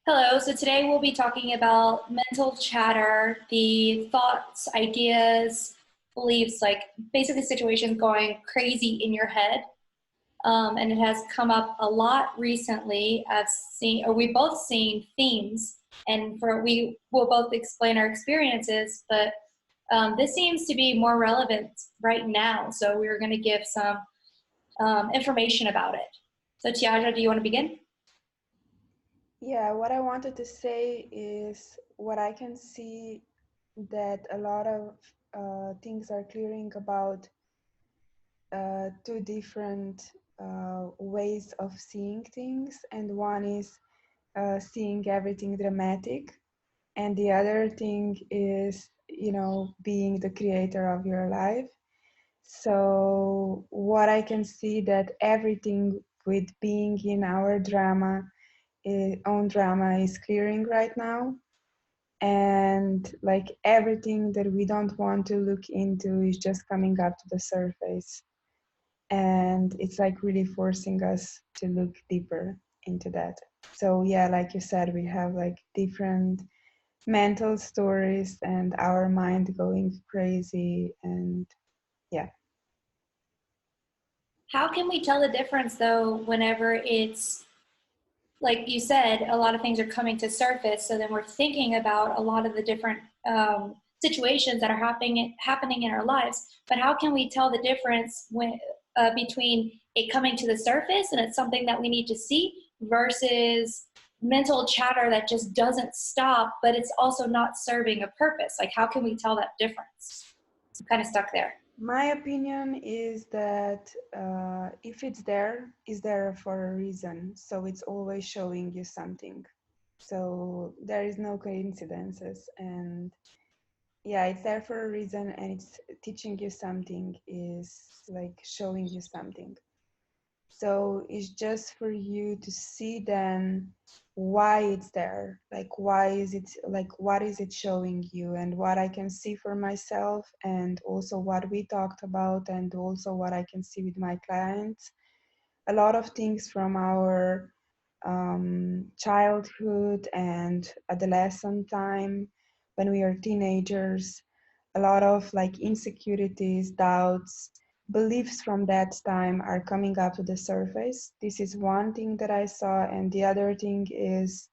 Hello, so today we'll be talking about mental chatter, the thoughts, ideas, beliefs, like basically situations going crazy in your head. And it has come up a lot recently. We've both seen themes, and we will both explain our experiences, but this seems to be more relevant right now. So we're going to give some information about it. So Tiaja, do you want to begin? Yeah, what I wanted to say is what I can see that a lot of things are clearing about two different ways of seeing things, and one is seeing everything dramatic, and the other thing is, being the creator of your life. So what I can see that everything with being in our own drama is clearing right now, and like everything that we don't want to look into is just coming up to the surface, and it's like really forcing us to look deeper into that. So yeah, like you said, we have like different mental stories and our mind going crazy, and yeah. How can we tell the difference though whenever it's like you said, a lot of things are coming to surface. So then we're thinking about a lot of the different situations that are happening in our lives. But how can we tell the difference between it coming to the surface and it's something that we need to see versus mental chatter that just doesn't stop, but it's also not serving a purpose? Like, how can we tell that difference? I'm kind of stuck there. My opinion is that if it's there, it's there for a reason. So it's always showing you something. So there is no coincidences. And yeah, it's there for a reason, and it's teaching you something, is like showing you something. So it's just for you to see then why it's there, like why is it, like what is it showing you. And what I can see for myself, and also what we talked about, and also what I can see with my clients, a lot of things from our childhood and adolescent time, when we are teenagers, a lot of like insecurities, doubts, beliefs from that time are coming up to the surface. This is one thing that I saw, and the other thing is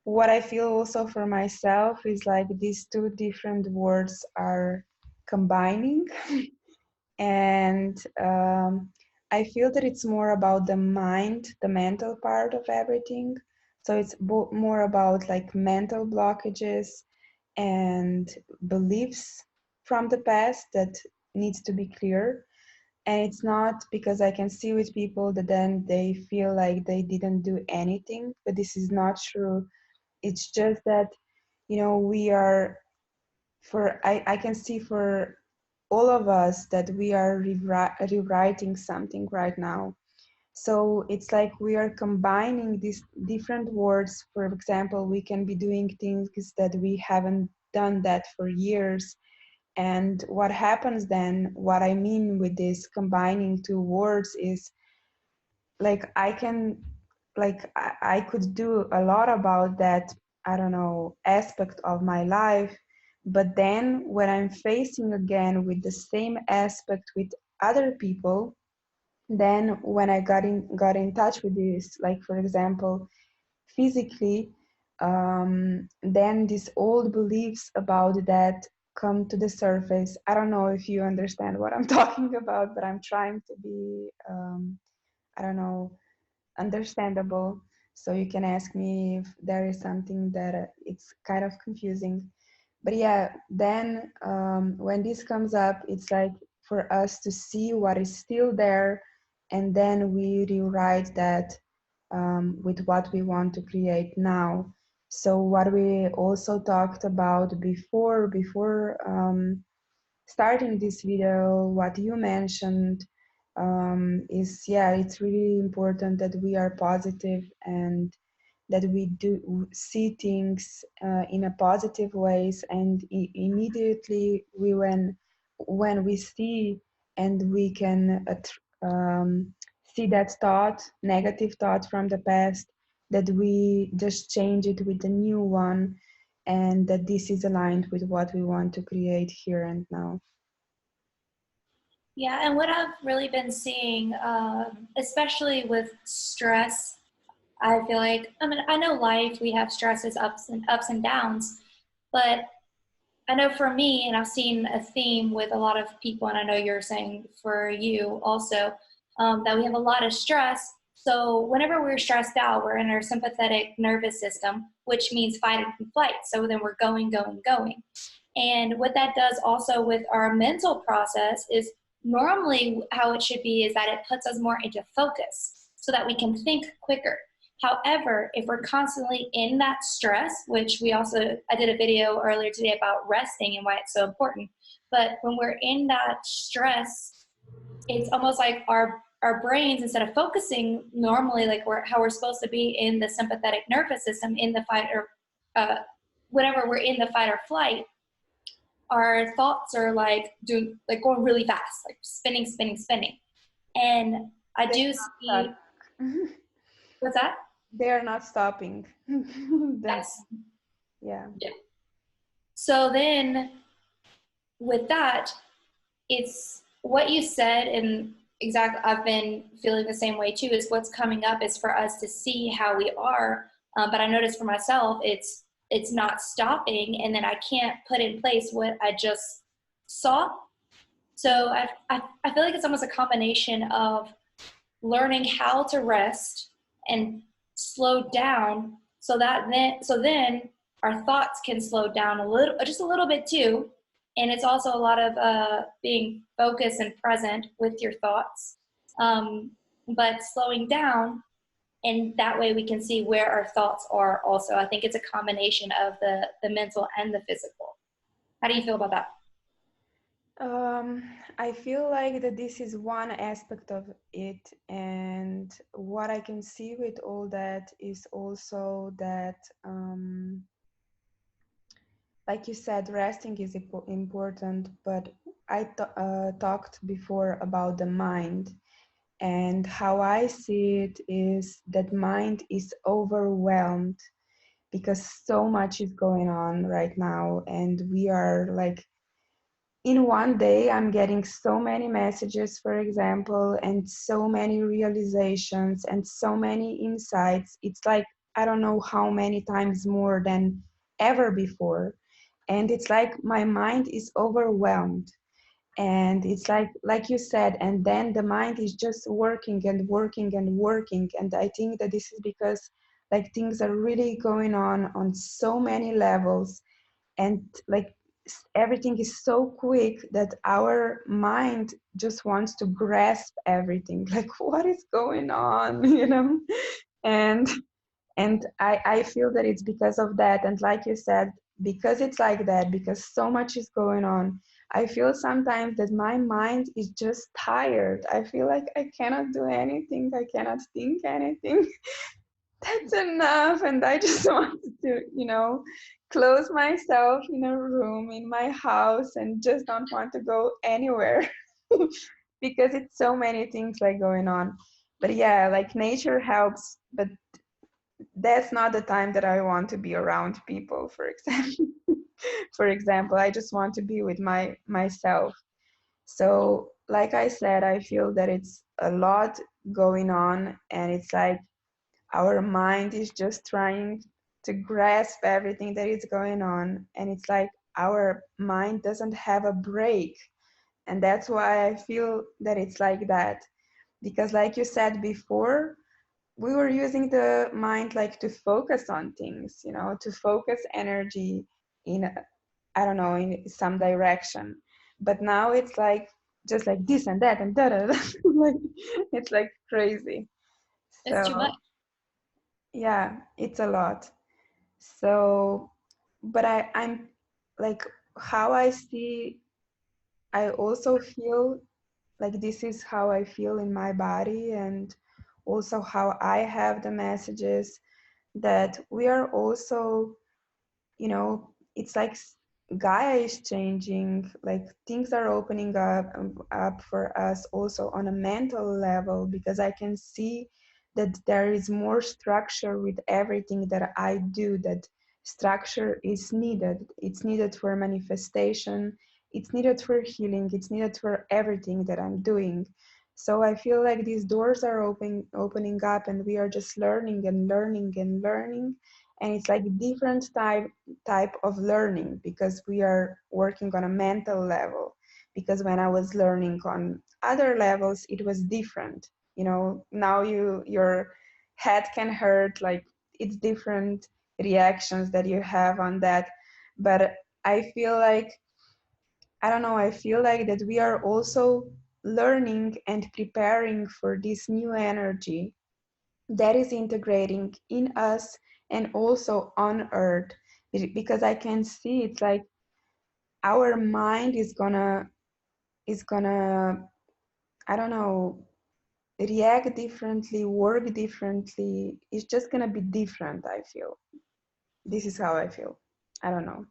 what I feel also for myself is like these two different words are combining. And I feel that it's more about the mind, the mental part of everything. So it's more about like mental blockages and beliefs from the past that needs to be clear. And it's not because I can see with people that then they feel like they didn't do anything, but this is not true. It's just that, we are, I can see for all of us that we are rewriting something right now. So it's like we are combining these different words. For example, we can be doing things that we haven't done that for years. And what happens then, what I mean with this combining two words is like I could do a lot about that, I don't know, aspect of my life. But then when I'm facing again with the same aspect with other people, then when I got in touch with this, like for example, physically, then these old beliefs about that come to the surface. I don't know if you understand what I'm talking about, but I'm trying to be, I don't know, understandable. So you can ask me if there is something that it's kind of confusing. But yeah, then when this comes up, it's like for us to see what is still there, and then we rewrite that with what we want to create now. So what we also talked about before starting this video, what you mentioned is, yeah, it's really important that we are positive and that we do see things in a positive ways, and immediately when we see and we can see that thought, negative thought from the past, that we just change it with the new one, and that this is aligned with what we want to create here and now. Yeah, and what I've really been seeing, especially with stress, I feel like, I mean, I know life, we have stresses, ups and downs, but I know for me, and I've seen a theme with a lot of people, and I know you're saying for you also, that we have a lot of stress. So whenever we're stressed out, we're in our sympathetic nervous system, which means fight and flight. So then we're going, going, going. And what that does also with our mental process is normally how it should be is that it puts us more into focus so that we can think quicker. However, if we're constantly in that stress, which I did a video earlier today about resting and why it's so important. But when we're in that stress, it's almost like our brains, instead of focusing normally like how we're supposed to be in the sympathetic nervous system in the fight or whenever we're in the fight or flight, our thoughts are like going really fast, like spinning, spinning, spinning. And I They're do not see stuck. what's that? They are not stopping. Them. Yes. Yeah. Yeah. So then with that, it's what you said, and exactly, I've been feeling the same way too, is what's coming up is for us to see how we are. But I noticed for myself, it's not stopping, and then I can't put in place what I just saw. So I feel like it's almost a combination of learning how to rest and slow down so then our thoughts can slow down a little, just a little bit too. And it's also a lot of being focused and present with your thoughts, but slowing down, and that way we can see where our thoughts are also. I think it's a combination of the mental and the physical. How do you feel about that? I feel like that this is one aspect of it, and what I can see with all that is also that, like you said, resting is important, but I talked before about the mind, and how I see it is that mind is overwhelmed because so much is going on right now, and we are like, in one day I'm getting so many messages, for example, and so many realizations and so many insights. It's like, I don't know how many times more than ever before, and it's like my mind is overwhelmed. And it's like you said, and then the mind is just working and working and working. And I think that this is because like things are really going on so many levels, and like everything is so quick that our mind just wants to grasp everything. Like, what is going on, you know? and I feel that it's because of that. And like you said, because it's like that, because so much is going on, I feel sometimes that my mind is just tired. I feel like I cannot do anything, I cannot think anything. That's enough. And I just want to, close myself in a room in my house and just don't want to go anywhere. Because it's so many things like going on. But yeah, like nature helps, but that's not the time that I want to be around people, for example. For example, I just want to be with myself. So like I said, I feel that it's a lot going on, and it's like our mind is just trying to grasp everything that is going on, and it's like our mind doesn't have a break. And that's why I feel that it's like that, because like you said before, we were using the mind like to focus on things, to focus energy in, I don't know, in some direction. But now it's like just like this and that and da da da. Like, it's like crazy. It's too So much. yeah, it's a lot. So, but I'm like, how I see, I also feel like this is how I feel in my body, and also how I have the messages that we are also, it's like Gaia is changing, like things are opening up for us also on a mental level, because I can see that there is more structure with everything that I do, that structure is needed. It's needed for manifestation, it's needed for healing, it's needed for everything that I'm doing. So I feel like these doors are opening up, and we are just learning and learning and learning. And it's like different type of learning, because we are working on a mental level. Because when I was learning on other levels, it was different. You know, now your head can hurt, like it's different reactions that you have on that. But I feel like, I don't know, I feel like that we are also learning and preparing for this new energy that is integrating in us and also on earth. Because I can see it's like our mind is gonna, I don't know, react differently, work differently. It's just gonna be different, I feel. This is how I feel. I don't know.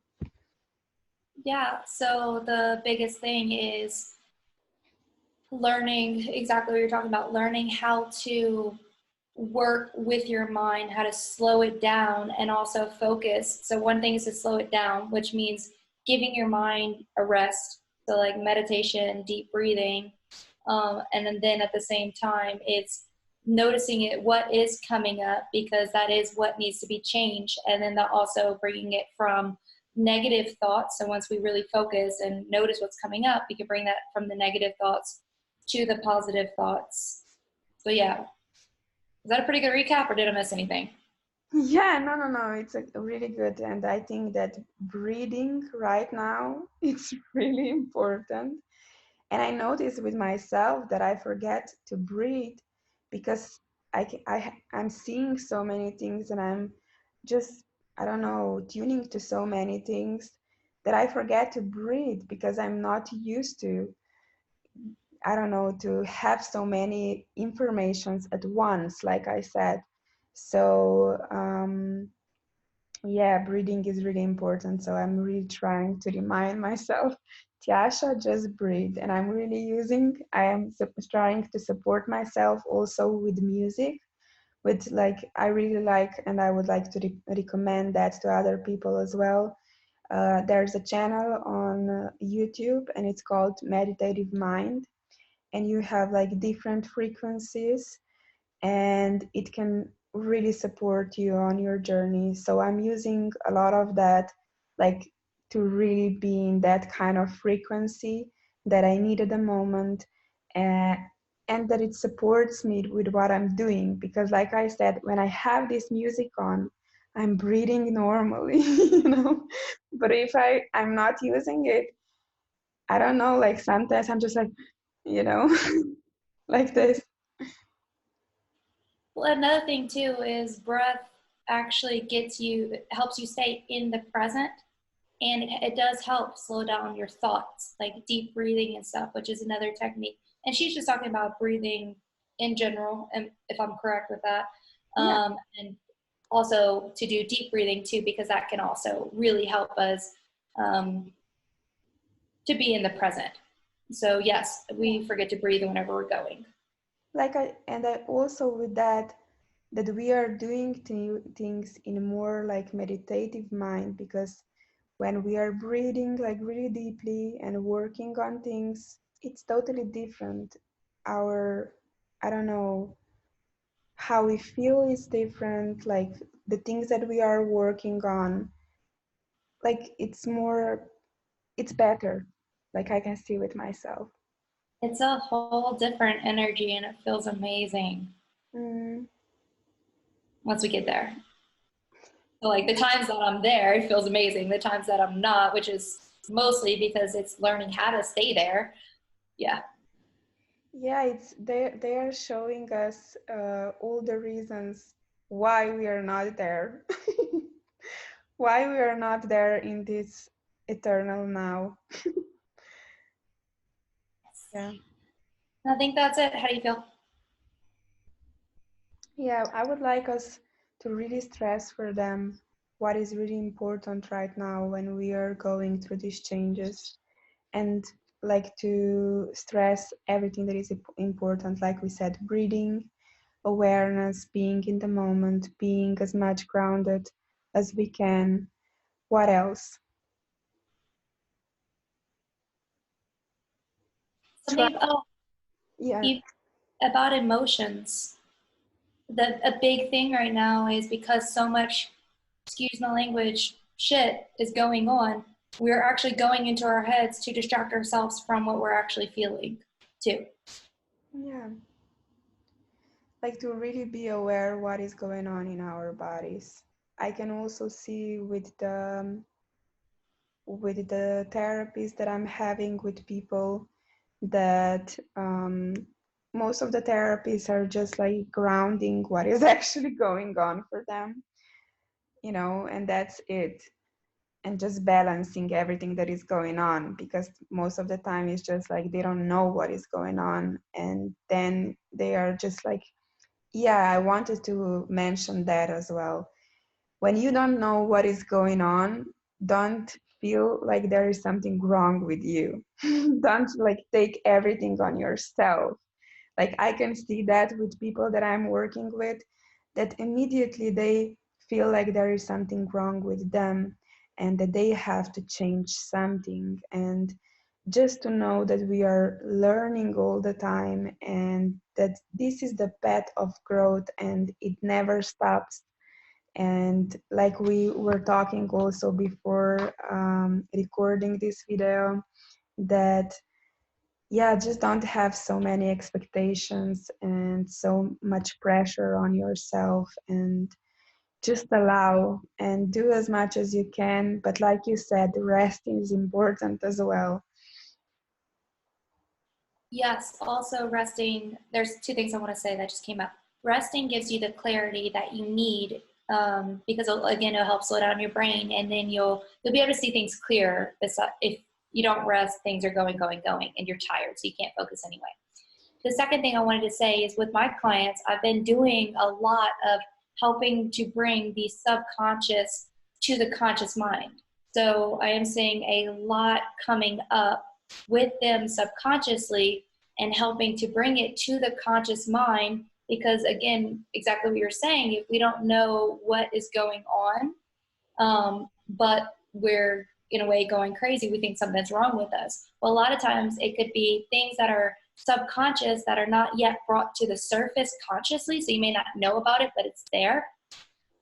Yeah, so the biggest thing is learning exactly what you're talking about, learning how to work with your mind, how to slow it down and also focus. So, one thing is to slow it down, which means giving your mind a rest. So, like meditation, deep breathing. And then at the same time, it's noticing it, what is coming up, because that is what needs to be changed. And then that also bringing it from negative thoughts. So, once we really focus and notice what's coming up, we can bring that from the negative thoughts to the positive thoughts. So, yeah, is that a pretty good recap, or did I miss anything? Yeah, no, no, no. It's really good, and I think that breathing right now it's really important. And I notice with myself that I forget to breathe, because I'm seeing so many things, and I'm just, I don't know, tuning to so many things, that I forget to breathe, because I'm not used to, I don't know, to have so many informations at once, like I said. So yeah, breathing is really important. So I'm really trying to remind myself, Tiasha, just breathe. And I am trying to support myself also with music, with like, I really like, and I would like to recommend that to other people as well. There's a channel on YouTube, and it's called Meditative Mind, and you have like different frequencies, and it can really support you on your journey. So I'm using a lot of that, like, to really be in that kind of frequency that I need at the moment, uh, and that it supports me with what I'm doing. Because, like I said, when I have this music on, I'm breathing normally, you know. But if I'm not using it, I don't know. Like sometimes I'm just like, you know, like this. Well, another thing too is breath actually gets you, helps you stay in the present, and it does help slow down your thoughts, like deep breathing and stuff, which is another technique. And she's just talking about breathing in general, and if I'm correct with that, Yeah. and also to do deep breathing too, because that can also really help us um, to be in the present. So yes, we forget to breathe whenever we're going. I also with that, that we are doing things in a more like meditative mind, because when we are breathing like really deeply and working on things, it's totally different. Our, I don't know, how we feel is different, like the things that we are working on, like it's more, it's better, like I can see with myself. It's a whole different energy, and it feels amazing Mm. once we get there. So, like the times that I'm there, it feels amazing. The times that I'm not, which is mostly because it's learning how to stay there. Yeah. Yeah, it's they are showing us all the reasons why we are not there, why we are not there in this eternal now. Yeah, I think that's it. How do you feel? yeah. I would like us to really stress for them what is really important right now when we are going through these changes, and like to stress everything that is important, like we said, breathing, awareness, being in the moment, being as much grounded as we can. What else? Try, Something, oh, yeah, you, about emotions. A big thing right now is because so much, excuse my language, shit is going on, we're actually going into our heads to distract ourselves from what we're actually feeling too. yeah. Like to really be aware what is going on in our bodies. I can also see with the therapies that I'm having with people that most of the therapies are just like grounding what is actually going on for them, you know, and that's it. And just balancing everything that is going on, because most of the time it's just like they don't know what is going on. And then they are just like, yeah, I wanted to mention that as well. When you don't know what is going on, don't feel like there is something wrong with you. Don't like take everything on yourself. Like I can see that with people that I'm working with, that immediately they feel like there is something wrong with them and that they have to change something. And just to know that we are learning all the time and that this is the path of growth and it never stops. And like we were talking also before recording this video, that yeah, just don't have so many expectations and so much pressure on yourself, and just allow and do as much as you can. But like you said, resting is important as well. Yes, also resting, there's two things I want to say that just came up. Resting gives you the clarity that you need, because again, it'll help slow down your brain, and then you'll be able to see things clearer. If you don't rest, things are going, and you're tired, so you can't focus anyway. The second thing I wanted to say is with my clients, I've been doing a lot of helping to bring the subconscious to the conscious mind. So I am seeing a lot coming up with them subconsciously and helping to bring it to the conscious mind. Because again, exactly what you're saying, if we don't know what is going on, but we're in a way going crazy, we think something's wrong with us. Well, a lot of times it could be things that are subconscious that are not yet brought to the surface consciously. So you may not know about it, but it's there.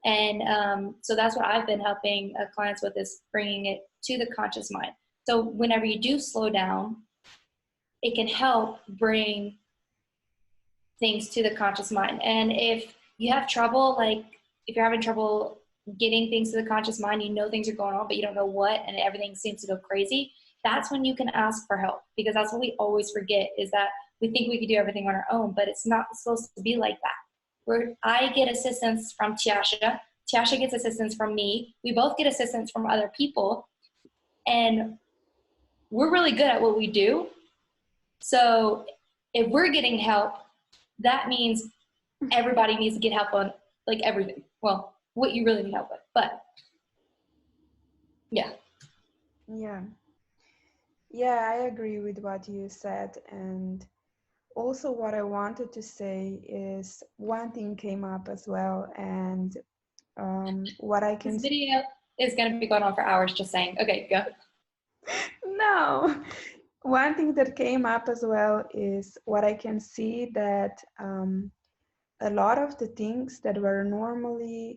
And so that's what I've been helping clients with, is bringing it to the conscious mind. So whenever you do slow down, it can help bring things to the conscious mind. And if you have trouble, like if you're having trouble getting things to the conscious mind, you know things are going on, but you don't know what, and everything seems to go crazy, that's when you can ask for help. Because that's what we always forget, is that we think we can do everything on our own, but it's not supposed to be like that. Where I get assistance from Tiasha, Tiasha gets assistance from me, we both get assistance from other people, and we're really good at what we do. So if we're getting help, that means everybody needs to get help on like everything. Well, what you really need help with. But yeah. Yeah. Yeah, I agree with what you said. And also, what I wanted to say is one thing came up as well. And what I This can video is going to be going on for hours, just saying. Okay, go. no, one thing that came up as well is what I can see, that a lot of the things that were normal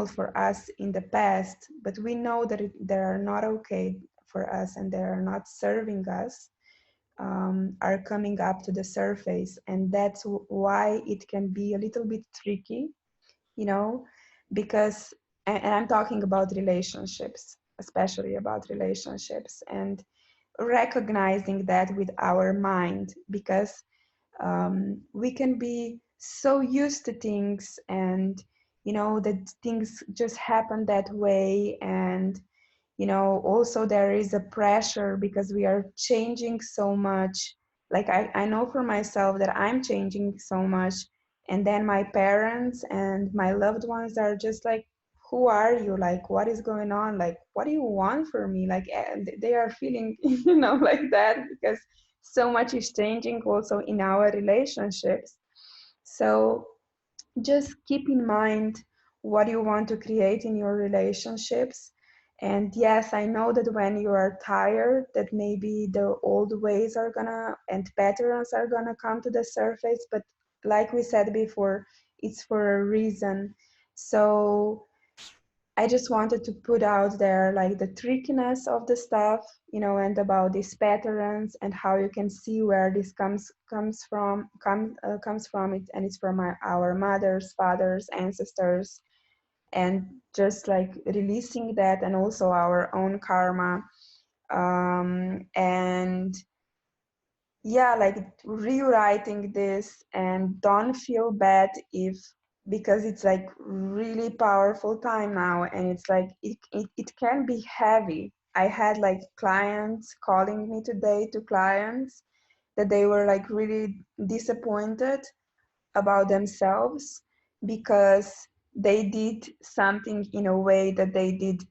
for us in the past, but we know that they are not okay for us and they are not serving us, are coming up to the surface. And that's why it can be a little bit tricky, you know, because, and I'm talking about relationships, especially about relationships, and recognizing that with our mind, because we can be so used to things, and you know that things just happen that way. And you know, also there is a pressure because we are changing so much. Like I know for myself that I'm changing so much, and then my parents and my loved ones are just like, who are you? Like, what is going on? Like, what do you want from me? Like, they are feeling you know, like that, because so much is changing also in our relationships. So just keep in mind what you want to create in your relationships. And yes, I know that when you are tired, that maybe the old ways are gonna and patterns are gonna come to the surface, but like we said before, it's for a reason. So I just wanted to put out there like the trickiness of the stuff, and about these patterns and how you can see where this comes from it, and it's from our mothers, fathers, ancestors, and just like releasing that, and also our own karma, and yeah, like rewriting this, and don't feel bad if, because it's like really powerful time now, and it's like it can be heavy. I had like clients calling me today, to clients that they were like really disappointed about themselves because they did something in a way that they did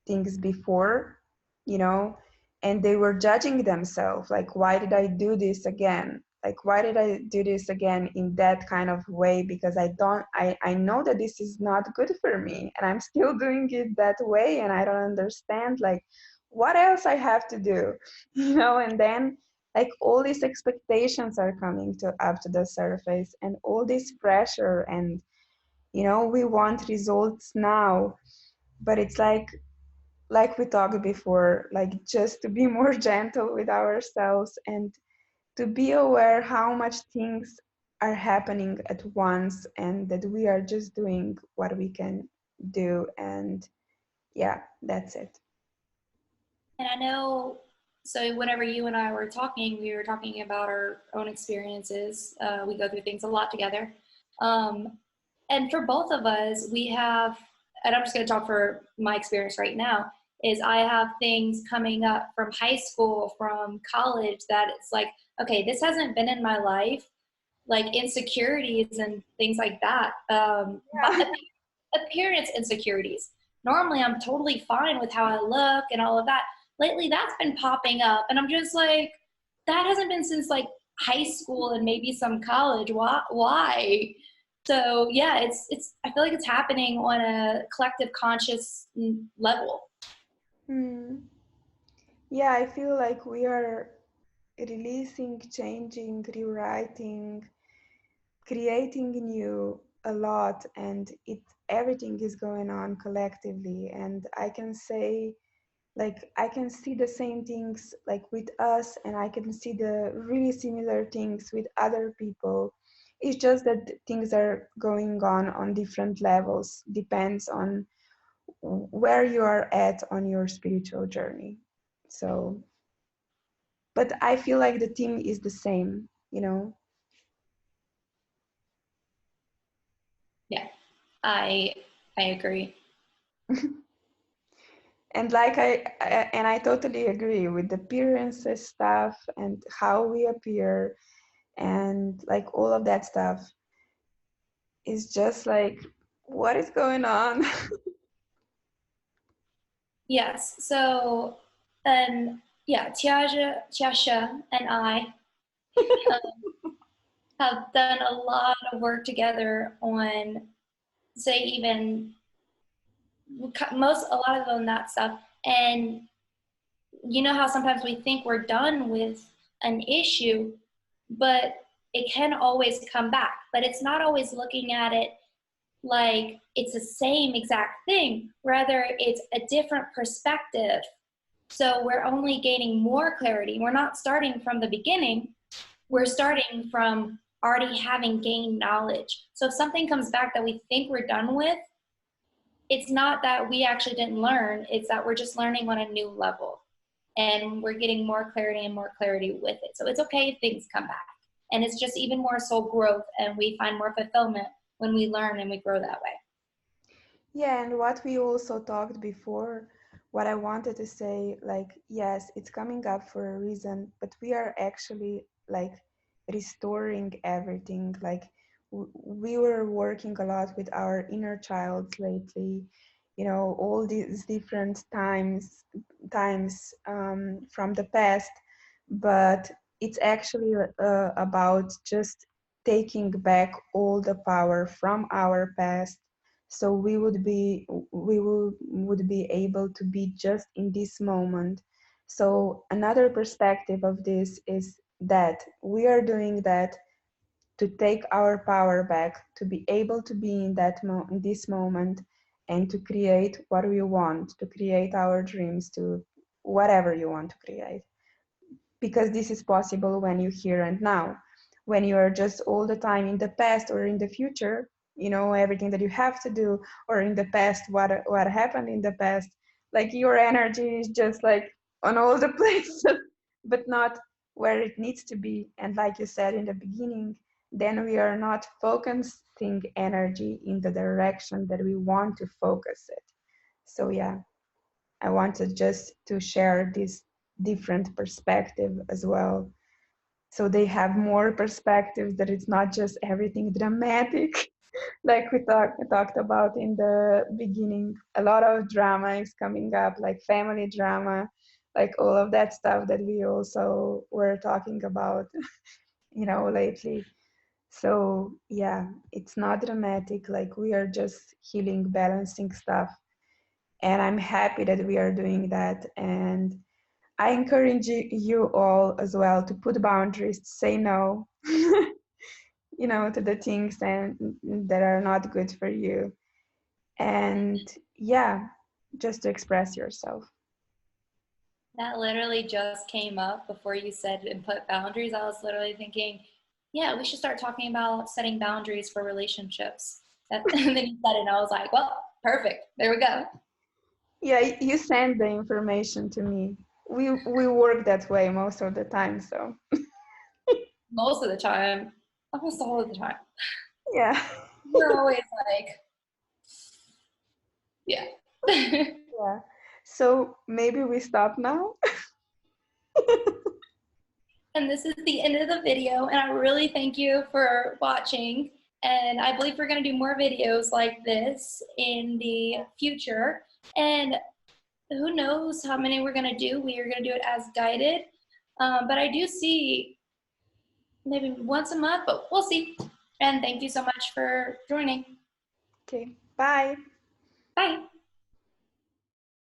things before, you know, and they were judging themselves like, why did I do this again? Like, why did I do this again in that kind of way? Because I know that this is not good for me, and I'm still doing it that way, and I don't understand like what else I have to do, and then like all these expectations are coming to up to the surface, and all this pressure, and we want results now, but it's like we talked before, like just to be more gentle with ourselves, and to be aware how much things are happening at once, and that we are just doing what we can do. And yeah, that's it. And I know, so whenever you and I were talking, we were talking about our own experiences. We go through things a lot together. Um, and for both of us, we have, and I'm just going to talk for my experience right now, is I have things coming up from high school, from college, that it's like, okay, this hasn't been in my life, like insecurities and things like that. But Yeah. appearance insecurities. Normally, I'm totally fine with how I look and all of that. Lately, that's been popping up, and I'm just like, that hasn't been since like high school and maybe some college. Why? Why? So yeah, it's. I feel like it's happening on a collective conscious level. Hmm. Yeah, I feel like we are releasing, changing, rewriting, creating new a lot, and everything is going on collectively. And I can say, like, I can see the same things like with us, and I can see the really similar things with other people. It's just that things are going on different levels, depends on where you are at on your spiritual journey. So, but I feel like the theme is the same. Yeah, I I agree. And like I totally agree with the appearances stuff and how we appear, and like all of that stuff is just like, what is going on? Yes. So, yeah, Tiasha, and I have done a lot of work together on, say, even a lot of on that stuff. And you know how sometimes we think we're done with an issue, but it can always come back. But it's not always looking at it like it's the same exact thing. Rather, it's a different perspective. So we're only gaining more clarity. We're not starting from the beginning. We're starting from already having gained knowledge. So if something comes back that we think we're done with, it's not that we actually didn't learn, it's that we're just learning on a new level. And we're getting more clarity with it. So it's okay if things come back. And it's just even more soul growth, and we find more fulfillment when we learn and we grow that way. Yeah, and what we also talked before, what I wanted to say, like, yes, it's coming up for a reason, but we are actually like restoring everything. Like, we were working a lot with our inner child lately, all these different times from the past, but it's actually about just taking back all the power from our past, so we would be able to be just in this moment. So another perspective of this is that we are doing that to take our power back, to be able to be in in this moment, and to create what we want, to create our dreams, to whatever you want to create, because this is possible when you here and now. When you are just all the time in the past or in the future, everything that you have to do, or in the past, what happened in the past, like your energy is just like on all the places, but not where it needs to be. And like you said in the beginning, then we are not focusing energy in the direction that we want to focus it. So yeah, I wanted just to share this different perspective as well. So they have more perspectives, that it's not just everything dramatic. Like we talked about in the beginning, a lot of drama is coming up, like family drama, like all of that stuff that we also were talking about, lately. So yeah, it's not dramatic, like we are just healing, balancing stuff. And I'm happy that we are doing that. And I encourage you all as well to put boundaries, to say no, to the things that are not good for you. And yeah, just to express yourself. That literally just came up before you said and put boundaries. I was literally thinking, yeah, we should start talking about setting boundaries for relationships. And then you said it, and I was like, well, perfect. There we go. Yeah, you send the information to me. We work that way most of the time, so Most of the time, almost all of the time. yeah. We're always like, yeah. Yeah. So maybe we stop now. And this is the end of the video, and I really thank you for watching. And I believe we're going to do more videos like this in the future. And who knows how many we're going to do. We are going to do it as guided. But I do see maybe once a month, but we'll see. And thank you so much for joining. Okay, bye. Bye.